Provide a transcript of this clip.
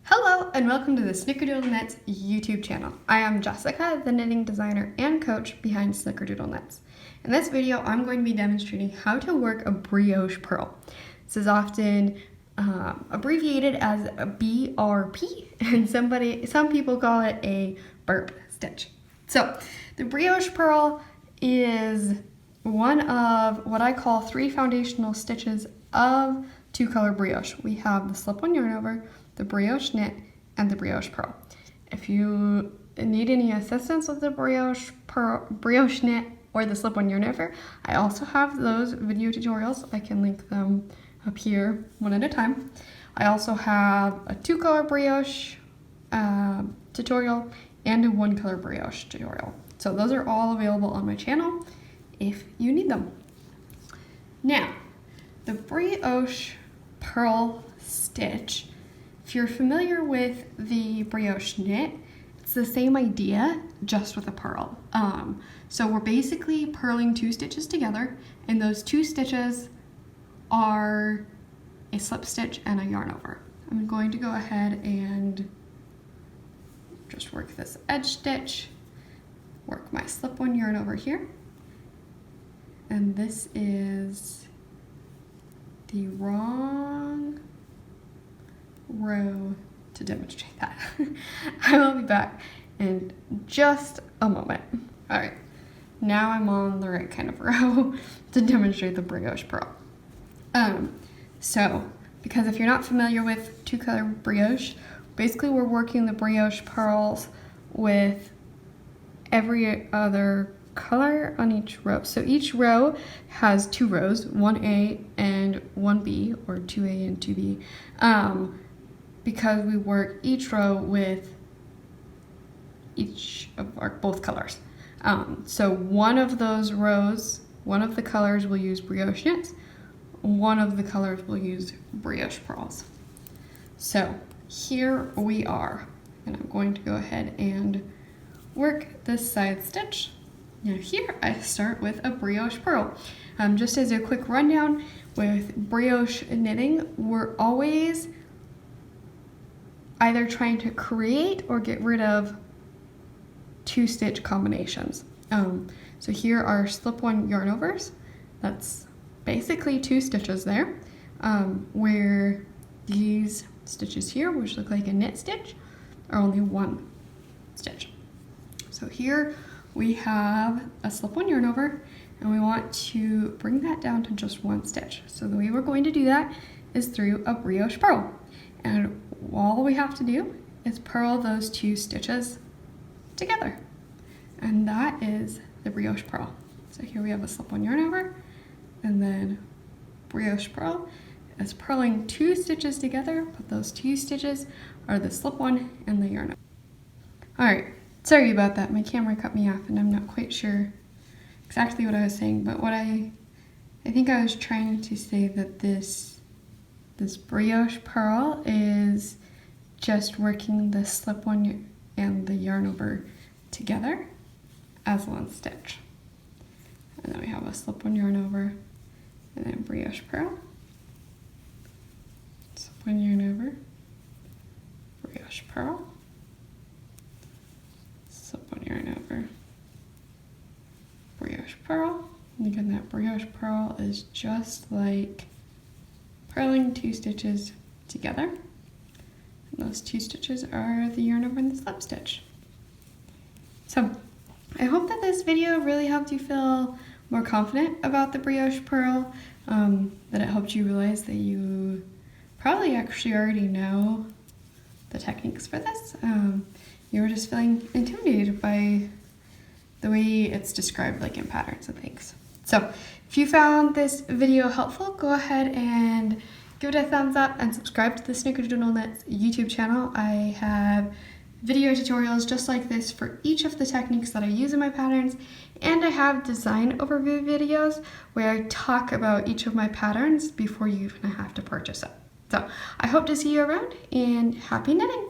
Hello and welcome to the Snickerdoodle Knits YouTube channel. I am Jessica, the knitting designer and coach behind Snickerdoodle Knits. In this video, I'm going to be demonstrating how to work a brioche purl. This is often abbreviated as a BRP, and some people call it a burp stitch. So the brioche purl is one of what I call 3 foundational stitches of 2-color brioche. We have the slip-on yarn over, the brioche knit, and the brioche purl. If you need any assistance with the brioche knit or the slip-on yarn over, I also have those video tutorials. I can link them up here one at a time. I also have a 2-color brioche tutorial and a 1-color brioche tutorial. So those are all available on my channel if you need them. Now, the brioche purl stitch, if you're familiar with the brioche knit, it's the same idea, just with a purl. So we're basically purling 2 stitches together, and those 2 stitches are a slip stitch and a yarn over. I'm going to go ahead and just work this edge stitch, work my slip-on yarn over here, and this is the wrong row to demonstrate that. I will be back in just a moment. All right, now I'm on the right kind of row to demonstrate the brioche purl. So, because if you're not familiar with 2-color brioche, basically we're working the brioche purls with every other color on each row. So each row has 2 rows, 1A and 1B, or 2A and 2B, because we work each row with each of both colors. So one of those rows, one of the colors will use brioche knits, one of the colors will use brioche purls. So here we are, and I'm going to go ahead and work this side stitch. Now here I start with a brioche purl. Just as a quick rundown, with brioche knitting, we're always either trying to create or get rid of 2-stitch combinations. So here are slip-on yarn overs. That's basically 2 stitches there, where these stitches here, which look like a knit stitch, are only 1 stitch. So here we have a slip-on yarn over, and we want to bring that down to just 1 stitch. So the way we're going to do that is through a brioche purl. And all we have to do is purl those 2 stitches together. And that is the brioche purl. So here we have a slip-on yarn over, and then brioche purl is purling 2 stitches together, but those 2 stitches are the slip-on and the yarn over. All right, sorry about that. My camera cut me off, and I'm not quite sure exactly what I was saying, but what I think I was trying to say that this brioche purl is just working the slip-on and the yarn over together as 1 stitch. And then we have a slip-on yarn over, and then brioche purl, slip-on yarn over, brioche purl, slip-on yarn over, brioche purl. And again, that brioche purl is just like purling 2 stitches together. And those 2 stitches are the yarn over and the slip stitch. So I hope that this video really helped you feel more confident about the brioche purl, that it helped you realize that you probably actually already know the techniques for this. You were just feeling intimidated by the way it's described, like in patterns and things. So if you found this video helpful, go ahead and give it a thumbs up and subscribe to the Snickerdoodle Knits YouTube channel. I have video tutorials just like this for each of the techniques that I use in my patterns, and I have design overview videos where I talk about each of my patterns before you even have to purchase it. So I hope to see you around, and happy knitting!